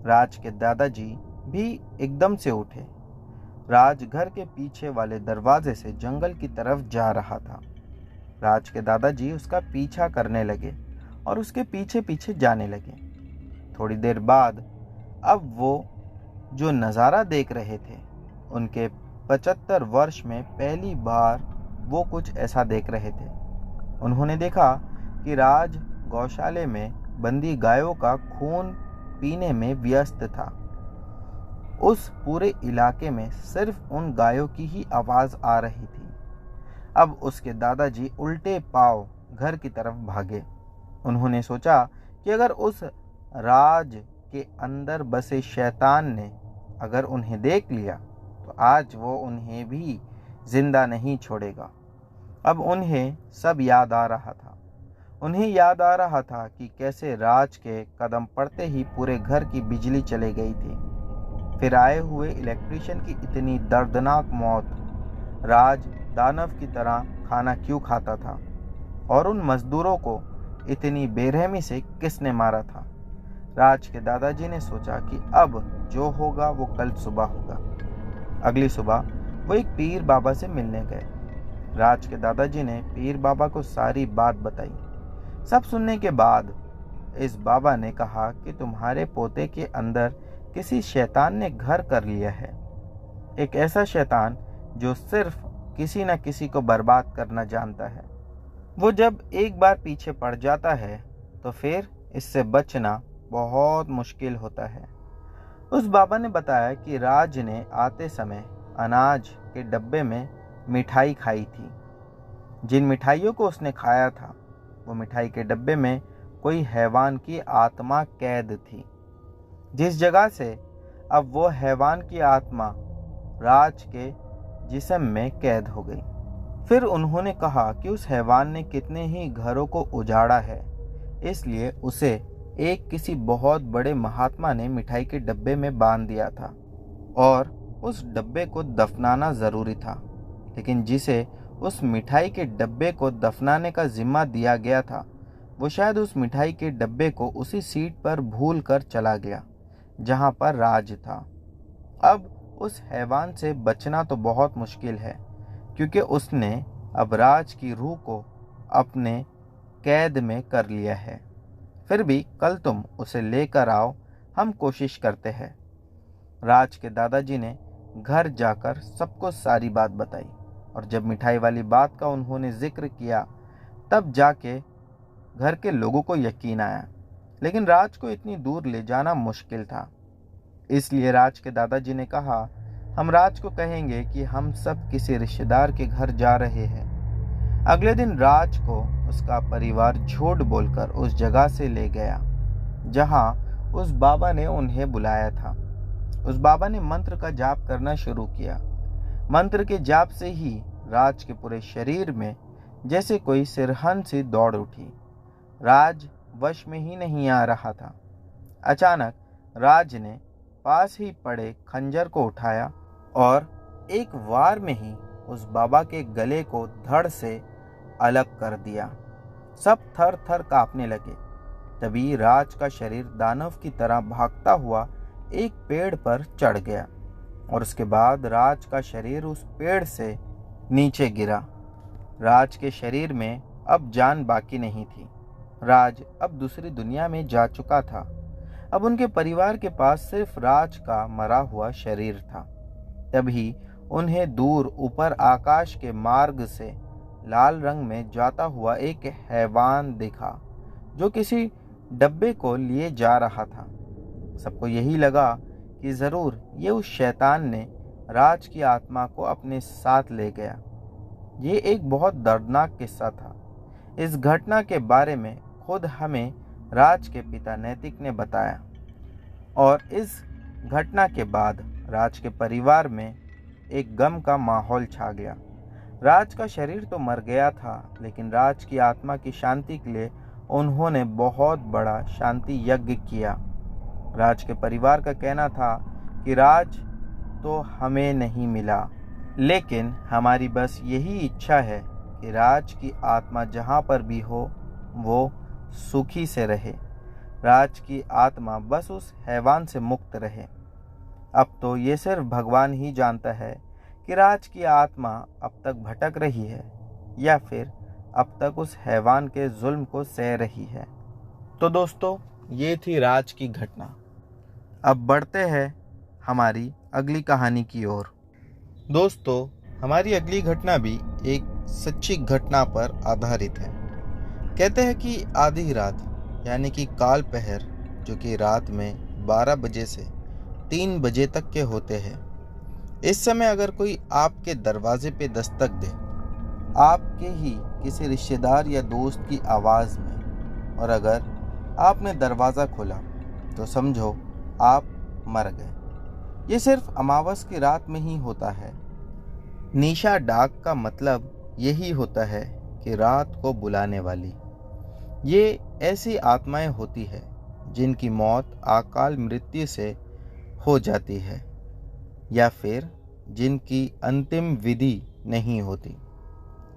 Speaker 1: राज के दादाजी भी एकदम से उठे। राज घर के पीछे वाले दरवाजे से जंगल की तरफ जा रहा था। राज के दादाजी उसका पीछा करने लगे और उसके पीछे पीछे जाने लगे। थोड़ी देर बाद अब वो जो नज़ारा देख रहे थे, उनके 75 वर्ष में पहली बार वो कुछ ऐसा देख रहे थे। उन्होंने देखा कि राज गौशाले में बंदी गायों का खून पीने में व्यस्त था। उस पूरे इलाके में सिर्फ उन गायों की ही आवाज़ आ रही थी। अब उसके दादाजी उल्टे पांव घर की तरफ भागे। उन्होंने सोचा कि अगर उस राज के अंदर बसे शैतान ने अगर उन्हें देख लिया तो आज वो उन्हें भी जिंदा नहीं छोड़ेगा। अब उन्हें सब याद आ रहा था। उन्हें याद आ रहा था कि कैसे राज के कदम पड़ते ही पूरे घर की बिजली चली गई थी। फिर आए हुए इलेक्ट्रिशियन की इतनी दर्दनाक मौत। राज दानव की तरह खाना क्यों खाता था और उन मजदूरों को इतनी बेरहमी से किसने मारा था? राज के दादाजी ने सोचा कि अब जो होगा वो कल सुबह होगा। अगली सुबह वो एक पीर बाबा से मिलने गए। राज के दादाजी ने पीर बाबा को सारी बात बताई। सब सुनने के बाद इस बाबा ने कहा कि तुम्हारे पोते के अंदर किसी शैतान ने घर कर लिया है। एक ऐसा शैतान जो सिर्फ किसी न किसी को बर्बाद करना जानता है। वो जब एक बार पीछे पड़ जाता है तो फिर इससे बचना बहुत मुश्किल होता है। उस बाबा ने बताया कि राज ने आते समय अनाज के डब्बे में मिठाई खाई थी। जिन मिठाइयों को उसने खाया था वो मिठाई के डब्बे में कोई हैवान की आत्मा कैद थी, जिस जगह से अब वो हैवान की आत्मा राज के जिस्म में कैद हो गई। फिर उन्होंने कहा कि उस हैवान ने कितने ही घरों को उजाड़ा है, इसलिए उसे एक किसी बहुत बड़े महात्मा ने मिठाई के डब्बे में बांध दिया था और उस डब्बे को दफनाना ज़रूरी था। लेकिन जिसे उस मिठाई के डब्बे को दफनाने का जिम्मा दिया गया था वो शायद उस मिठाई के डब्बे को उसी सीट पर भूल कर चला गया जहाँ पर राज था। अब उस हैवान से बचना तो बहुत मुश्किल है, क्योंकि उसने अब राज की रूह को अपने कैद में कर लिया है। फिर भी कल तुम उसे लेकर आओ, हम कोशिश करते हैं। राज के दादाजी ने घर जाकर सबको सारी बात बताई और जब मिठाई वाली बात का उन्होंने जिक्र किया तब जाके घर के लोगों को यकीन आया। लेकिन राज को इतनी दूर ले जाना मुश्किल था, इसलिए राज के दादाजी ने कहा, हम राज को कहेंगे कि हम सब किसी रिश्तेदार के घर जा रहे हैं। अगले दिन राज को उसका परिवार झूठ बोलकर उस जगह से ले गया जहां उस बाबा ने उन्हें बुलाया था। उस बाबा ने मंत्र का जाप करना शुरू किया। मंत्र के जाप से ही राज के पूरे शरीर में जैसे कोई सिरहन सी दौड़ उठी। राज वश में ही नहीं आ रहा था। अचानक राज ने पास ही पड़े खंजर को उठाया और एक वार में ही उस बाबा के गले को धड़ से अलग कर दिया। सब थर थर कांपने लगे। तभी राज का शरीर दानव की तरह भागता हुआ एक पेड़ पर चढ़ गया और उसके बाद राज का शरीर उस पेड़ से नीचे गिरा। राज के शरीर में अब जान बाकी नहीं थी। राज अब दूसरी दुनिया में जा चुका था। अब उनके परिवार के पास सिर्फ राज का मरा हुआ शरीर था। तभी उन्हें दूर ऊपर आकाश के मार्ग से लाल रंग में जाता हुआ एक हैवान दिखा जो किसी डब्बे को लिए जा रहा था। सबको यही लगा कि जरूर ये उस शैतान ने राज की आत्मा को अपने साथ ले गया। ये एक बहुत दर्दनाक किस्सा था। इस घटना के बारे में खुद हमें राज के पिता नैतिक ने बताया और इस घटना के बाद राज के परिवार में एक गम का माहौल छा गया। राज का शरीर तो मर गया था, लेकिन राज की आत्मा की शांति के लिए उन्होंने बहुत बड़ा शांति यज्ञ किया। राज के परिवार का कहना था कि राज तो हमें नहीं मिला, लेकिन हमारी बस यही इच्छा है कि राज की आत्मा जहाँ पर भी हो वो सुखी से रहे। राज की आत्मा बस उस हैवान से मुक्त रहे। अब तो ये सिर्फ भगवान ही जानता है कि राज की आत्मा अब तक भटक रही है या फिर अब तक उस हैवान के जुल्म को सह रही है। तो दोस्तों, ये थी राज की घटना। अब बढ़ते हैं हमारी अगली कहानी की ओर। दोस्तों, हमारी अगली घटना भी एक सच्ची घटना पर आधारित है। कहते हैं कि आधी रात यानी कि काल पहर, जो कि रात में 12 बजे से 3 बजे तक के होते हैं, इस समय अगर कोई आपके दरवाजे पे दस्तक दे, आपके ही किसी रिश्तेदार या दोस्त की आवाज़ में, और अगर आपने दरवाज़ा खोला तो समझो आप मर गए। ये सिर्फ अमावस की रात में ही होता है। निशा डाक का मतलब यही होता है कि रात को बुलाने वाली। ये ऐसी आत्माएं होती है जिनकी मौत अकाल मृत्यु से हो जाती है या फिर जिनकी अंतिम विधि नहीं होती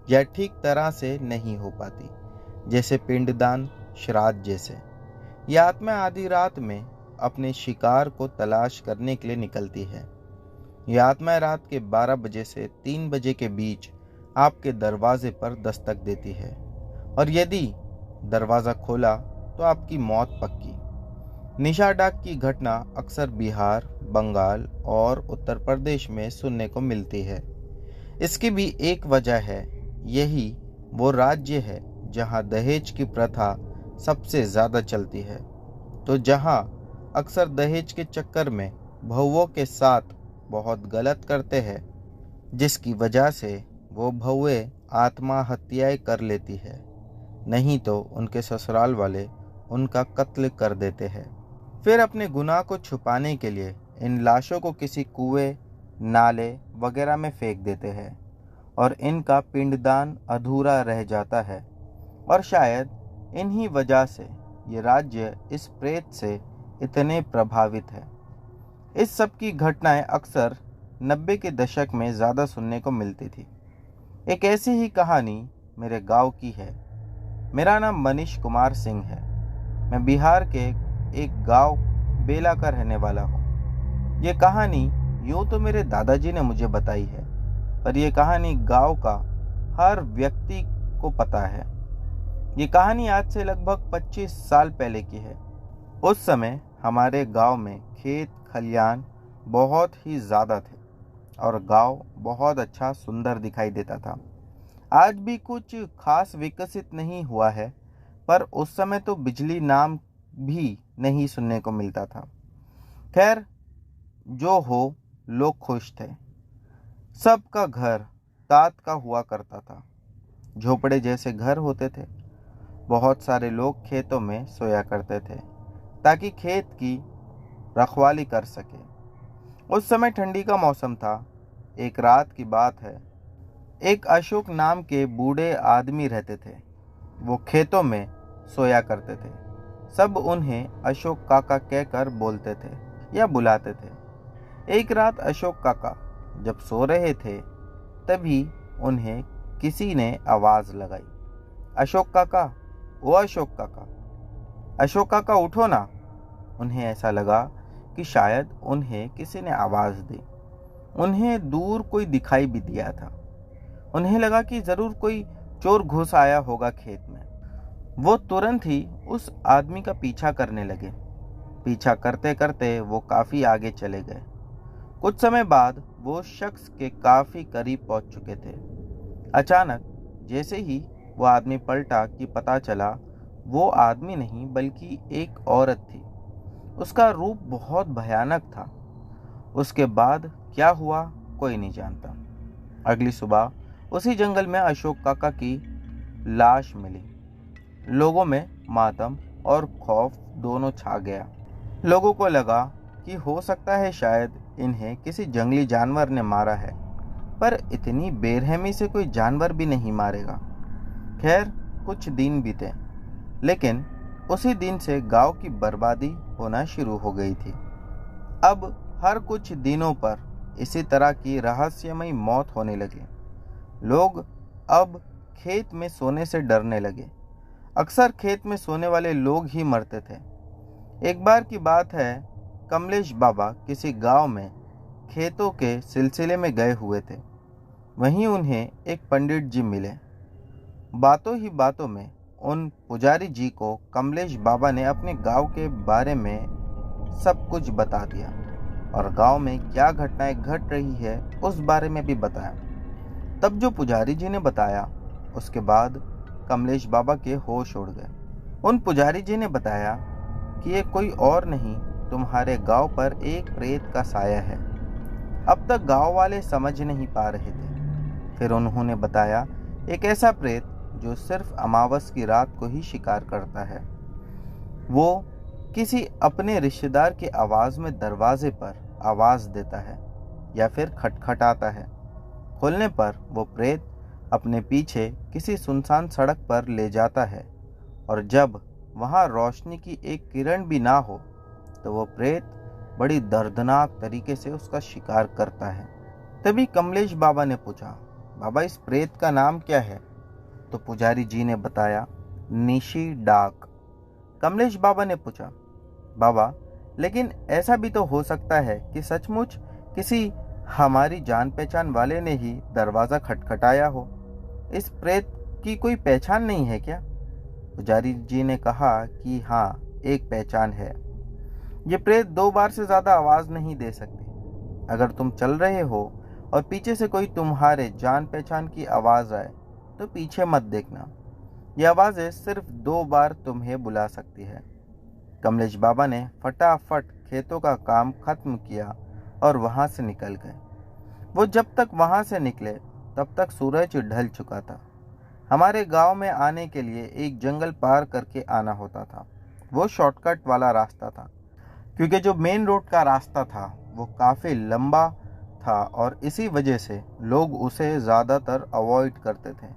Speaker 1: या ठीक तरह से नहीं हो पाती, जैसे पिंडदान, श्राद्ध जैसे। यह आत्मा आधी रात में अपने शिकार को तलाश करने के लिए निकलती है। यह आत्मा रात के 12 बजे से 3 बजे के बीच आपके दरवाजे पर दस्तक देती है और यदि दरवाज़ा खोला तो आपकी मौत पक्की। निशा डाक की घटना अक्सर बिहार, बंगाल और उत्तर प्रदेश में सुनने को मिलती है। इसकी भी एक वजह है, यही वो राज्य है जहां दहेज की प्रथा सबसे ज़्यादा चलती है। तो जहां अक्सर दहेज के चक्कर में बहुओं के साथ बहुत गलत करते हैं, जिसकी वजह से वो बहुएं आत्महत्याएं कर लेती है, नहीं तो उनके ससुराल वाले उनका कत्ल कर देते हैं। फिर अपने गुनाह को छुपाने के लिए इन लाशों को किसी कुएं, नाले वगैरह में फेंक देते हैं और इनका पिंडदान अधूरा रह जाता है। और शायद इन्हीं वजह से ये राज्य इस प्रेत से इतने प्रभावित है। इस सब की घटनाएं अक्सर 90 के दशक में ज़्यादा सुनने को मिलती थी। एक ऐसी ही कहानी मेरे गांव की है। मेरा नाम मनीष कुमार सिंह है। मैं बिहार के एक गांव बेला का रहने वाला हूँ। ये कहानी यूँ तो मेरे दादाजी ने मुझे बताई है, पर यह कहानी गांव का हर व्यक्ति को पता है। ये कहानी आज से लगभग 25 साल पहले की है। उस समय हमारे गांव में खेत खलियान बहुत ही ज़्यादा थे और गांव बहुत अच्छा सुंदर दिखाई देता था। आज भी कुछ खास विकसित नहीं हुआ है, पर उस समय तो बिजली नाम भी नहीं सुनने को मिलता था। खैर, जो हो, लोग खुश थे। सबका घर तात का हुआ करता था। झोपड़े जैसे घर होते थे। बहुत सारे लोग खेतों में सोया करते थे ताकि खेत की रखवाली कर सके। उस समय ठंडी का मौसम था। एक रात की बात है। एक अशोक नाम के बूढ़े आदमी रहते थे। वो खेतों में सोया करते थे। सब उन्हें अशोक काका कहकर बोलते थे या बुलाते थे। एक रात अशोक काका जब सो रहे थे, तभी उन्हें किसी ने आवाज़ लगाई, अशोक काका, ओ अशोक काका, अशोक काका उठो ना। उन्हें ऐसा लगा कि शायद उन्हें किसी ने आवाज़ दी। उन्हें दूर कोई दिखाई भी दिया था। उन्हें लगा कि ज़रूर कोई चोर घुस आया होगा खेत में। वो तुरंत ही उस आदमी का पीछा करने लगे। पीछा करते करते वो काफ़ी आगे चले गए। कुछ समय बाद वो शख्स के काफ़ी करीब पहुंच चुके थे। अचानक जैसे ही वो आदमी पलटा कि पता चला वो आदमी नहीं बल्कि एक औरत थी। उसका रूप बहुत भयानक था। उसके बाद क्या हुआ कोई नहीं जानता। अगली सुबह उसी जंगल में अशोक काका की लाश मिली। लोगों में मातम और खौफ दोनों छा गया। लोगों को लगा कि हो सकता है शायद इन्हें किसी जंगली जानवर ने मारा है, पर इतनी बेरहमी से कोई जानवर भी नहीं मारेगा। खैर, कुछ दिन बीते, लेकिन उसी दिन से गांव की बर्बादी होना शुरू हो गई थी। अब हर कुछ दिनों पर इसी तरह की रहस्यमयी मौत होने लगी। लोग अब खेत में सोने से डरने लगे। अक्सर खेत में सोने वाले लोग ही मरते थे। एक बार की बात है, कमलेश बाबा किसी गांव में खेतों के सिलसिले में गए हुए थे। वहीं उन्हें एक पंडित जी मिले। बातों ही बातों में उन पुजारी जी को कमलेश बाबा ने अपने गांव के बारे में सब कुछ बता दिया और गांव में क्या घटनाएं घट रही है उस बारे में भी बताया। तब जो पुजारी जी ने बताया, उसके बाद कमलेश बाबा के होश उड़ गए। उन पुजारी जी ने बताया कि ये कोई और नहीं, तुम्हारे गांव पर एक प्रेत का साया है। अब तक गांव वाले समझ नहीं पा रहे थे। फिर उन्होंने बताया, एक ऐसा प्रेत जो सिर्फ अमावस की रात को ही शिकार करता है। वो किसी अपने रिश्तेदार की आवाज़ में दरवाजे पर आवाज़ देता है या फिर खटखटाता है। खोलने पर वो प्रेत अपने पीछे किसी सुनसान सड़क पर ले जाता है और जब वहाँ रोशनी की एक किरण भी ना हो तो वो प्रेत बड़ी दर्दनाक तरीके से उसका शिकार करता है। तभी कमलेश बाबा ने पूछा, बाबा इस प्रेत का नाम क्या है? तो पुजारी जी ने बताया, निशी डाक। कमलेश बाबा ने पूछा, बाबा लेकिन ऐसा भी तो हो सकता है कि सचमुच किसी हमारी जान पहचान वाले ने ही दरवाजा खटखटाया हो। इस प्रेत की कोई पहचान नहीं है क्या? पुजारी जी ने कहा कि हाँ, एक पहचान है। ये प्रेत 2 बार से ज्यादा आवाज नहीं दे सकती। अगर तुम चल रहे हो और पीछे से कोई तुम्हारे जान पहचान की आवाज आए तो पीछे मत देखना। ये आवाजें सिर्फ 2 बार तुम्हें बुला सकती है। कमलेश बाबा ने फटाफट खेतों का काम खत्म किया और वहां से निकल गए। वो जब तक वहां से निकले तब तक सूरज ढल चुका था। हमारे गांव में आने के लिए एक जंगल पार करके आना होता था। वो शॉर्टकट वाला रास्ता था, क्योंकि जो मेन रोड का रास्ता था वो काफ़ी लंबा था और इसी वजह से लोग उसे ज़्यादातर अवॉइड करते थे।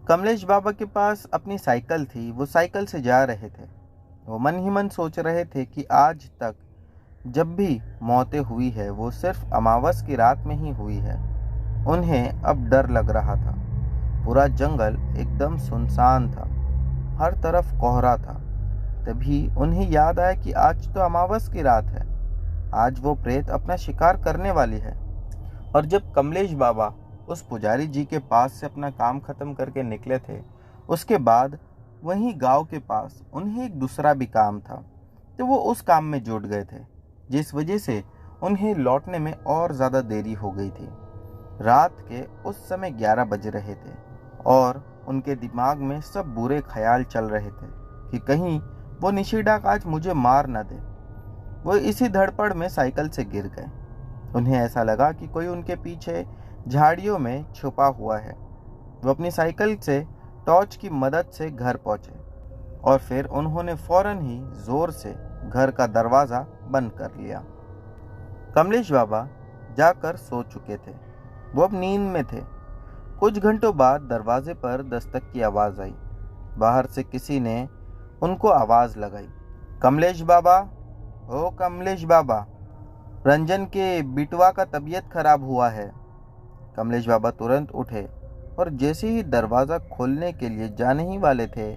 Speaker 1: कमलेश बाबा के पास अपनी साइकिल थी। वो साइकिल से जा रहे थे। वो मन ही मन सोच रहे थे कि आज तक जब भी मौतें हुई है वो सिर्फ अमावस की रात में ही हुई है। उन्हें अब डर लग रहा था। पूरा जंगल एकदम सुनसान था, हर तरफ कोहरा था। तभी उन्हें याद आया कि आज तो अमावस की रात है। आज वो प्रेत अपना शिकार करने वाली है। और जब कमलेश बाबा उस पुजारी जी के पास से अपना काम खत्म करके निकले थे, उसके बाद वहीं गांव के पास उन्हें एक दूसरा भी काम था, तो वो उस काम में जुट गए थे, जिस वजह से उन्हें लौटने में और ज़्यादा देरी हो गई थी। रात के उस समय 11 बज रहे थे और उनके दिमाग में सब बुरे ख्याल चल रहे थे कि कहीं वो निशिडाक आज मुझे मार न दे। वो इसी धड़पड़ में साइकिल से गिर गए। उन्हें ऐसा लगा कि कोई उनके पीछे झाड़ियों में छुपा हुआ है। वो अपनी साइकिल से टॉर्च की मदद से घर पहुंचे और फिर उन्होंने फौरन ही जोर से घर का दरवाज़ा बंद कर लिया। कमलेश बाबा जाकर सो चुके थे। वो अब नींद में थे। कुछ घंटों बाद दरवाजे पर दस्तक की आवाज़ आई। बाहर से किसी ने उनको आवाज़ लगाई, कमलेश बाबा, ओ कमलेश बाबा, रंजन के बिटवा का तबीयत खराब हुआ है। कमलेश बाबा तुरंत उठे और जैसे ही दरवाज़ा खोलने के लिए जाने ही वाले थे,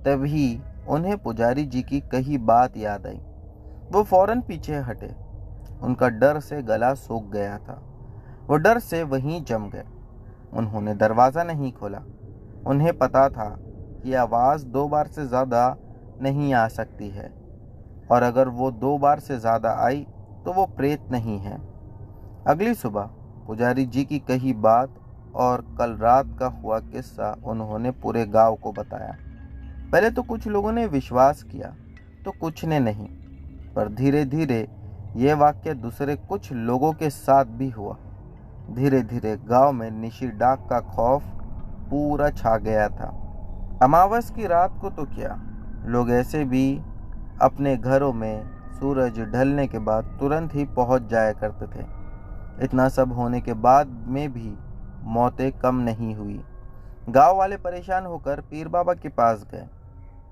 Speaker 1: तभी उन्हें पुजारी जी की कही बात याद आई। वो फौरन पीछे हटे। उनका डर से गला सूख गया था। वो डर से वहीं जम गए। उन्होंने दरवाज़ा नहीं खोला। उन्हें पता था कि आवाज़ 2 बार से ज़्यादा नहीं आ सकती है, और अगर वो 2 बार से ज़्यादा आई तो वो प्रेत नहीं है। अगली सुबह पुजारी जी की कही बात और कल रात का हुआ किस्सा उन्होंने पूरे गांव को बताया। पहले तो कुछ लोगों ने विश्वास किया तो कुछ ने नहीं, पर धीरे धीरे ये वाक्य दूसरे कुछ लोगों के साथ भी हुआ। धीरे धीरे गांव में निशिडाक का खौफ पूरा छा गया था। अमावस की रात को तो क्या, लोग ऐसे भी अपने घरों में सूरज ढलने के बाद तुरंत ही पहुंच जाया करते थे। इतना सब होने के बाद में भी मौतें कम नहीं हुई। गांव वाले परेशान होकर पीर बाबा के पास गए।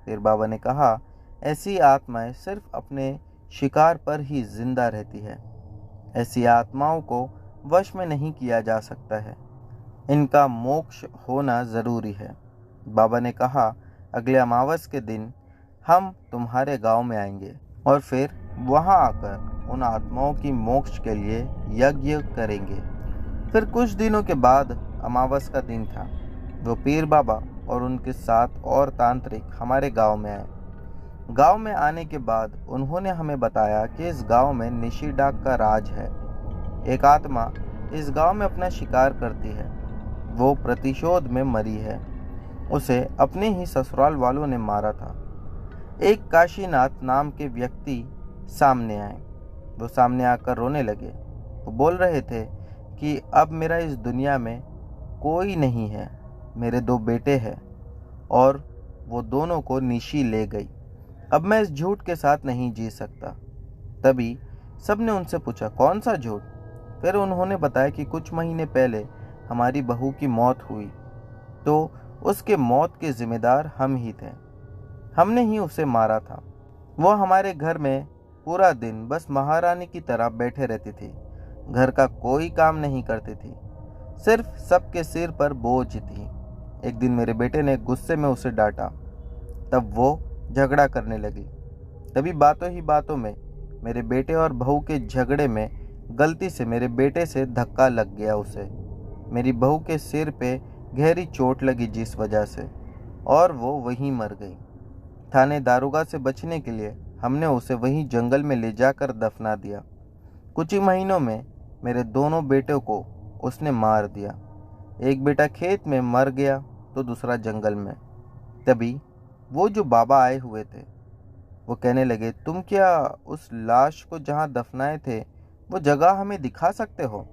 Speaker 1: पीर बाबा ने कहा, ऐसी आत्माएं सिर्फ अपने शिकार पर ही जिंदा रहती है। ऐसी आत्माओं को वश में नहीं किया जा सकता है। इनका मोक्ष होना ज़रूरी है। बाबा ने कहा, अगले अमावस के दिन हम तुम्हारे गांव में आएंगे और फिर वहां आकर उन आत्माओं की मोक्ष के लिए यज्ञ करेंगे। फिर कुछ दिनों के बाद अमावस का दिन था। वो पीर बाबा और उनके साथ और तांत्रिक हमारे गांव में आए। गांव में आने के बाद उन्होंने हमें बताया कि इस गांव में निशिडाक का राज है। एक आत्मा इस गांव में अपना शिकार करती है। वो प्रतिशोध में मरी है। उसे अपने ही ससुराल वालों ने मारा था। एक काशीनाथ नाम के व्यक्ति सामने आए। वो सामने आकर रोने लगे। वो बोल रहे थे कि अब मेरा इस दुनिया में कोई नहीं है। मेरे 2 बेटे हैं और वो दोनों को निशी ले गई। अब मैं इस झूठ के साथ नहीं जी सकता। तभी सबने उनसे पूछा, कौन सा झूठ? फिर उन्होंने बताया कि कुछ महीने पहले हमारी बहू की मौत हुई, तो उसके मौत के जिम्मेदार हम ही थे। हमने ही उसे मारा था। वो हमारे घर में पूरा दिन बस महारानी की तरह बैठे रहती थी। घर का कोई काम नहीं करती थी, सिर्फ सबके सिर पर बोझ थी। एक दिन मेरे बेटे ने गुस्से में उसे डांटा। तब वो झगड़ा करने लगी। तभी बातों ही बातों में मेरे बेटे और बहू के झगड़े में गलती से मेरे बेटे से धक्का लग गया उसे। मेरी बहू के सिर पे गहरी चोट लगी जिस वजह से, और वो वहीं मर गई। थाने दारोगा से बचने के लिए हमने उसे वहीं जंगल में ले जाकर दफना दिया। कुछ ही महीनों में मेरे दोनों बेटों को उसने मार दिया। एक बेटा खेत में मर गया तो दूसरा जंगल में। तभी वो जो बाबा आए हुए थे वो कहने लगे, तुम क्या उस लाश को जहाँ दफनाए थे वो जगह हमें दिखा सकते हो?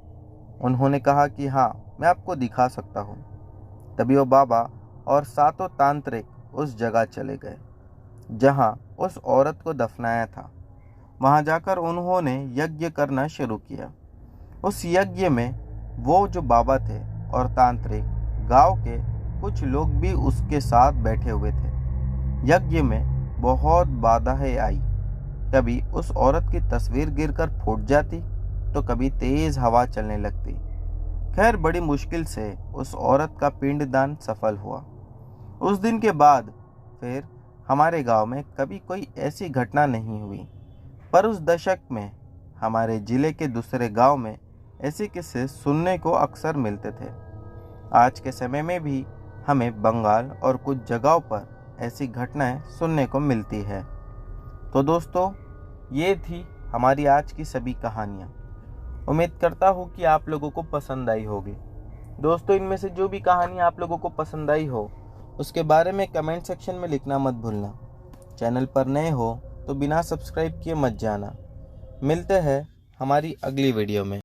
Speaker 1: उन्होंने कहा कि हाँ, मैं आपको दिखा सकता हूँ। तभी वो बाबा और सातों तांत्रिक उस जगह चले गए जहाँ उस औरत को दफनाया था। वहाँ जाकर उन्होंने यज्ञ करना शुरू किया। उस यज्ञ में वो जो बाबा थे और तांत्रिक, गांव के कुछ लोग भी उसके साथ बैठे हुए थे। यज्ञ में बहुत बाधाएं आई। कभी उस औरत की तस्वीर गिरकर फूट जाती तो कभी तेज हवा चलने लगती। खैर, बड़ी मुश्किल से उस औरत का पिंडदान सफल हुआ। उस दिन के बाद फिर हमारे गांव में कभी कोई ऐसी घटना नहीं हुई। पर उस दशक में हमारे जिले के दूसरे गांव में ऐसे किस्से सुनने को अक्सर मिलते थे। आज के समय में भी हमें बंगाल और कुछ जगहों पर ऐसी घटनाएं सुनने को मिलती है। तो दोस्तों, ये थी हमारी आज की सभी कहानियाँ। उम्मीद करता हूँ कि आप लोगों को पसंद आई होगी। दोस्तों, इनमें से जो भी कहानी आप लोगों को पसंद आई हो उसके बारे में कमेंट सेक्शन में लिखना मत भूलना। चैनल पर नए हो तो बिना सब्सक्राइब किए मत जाना। मिलते हैं हमारी अगली वीडियो में।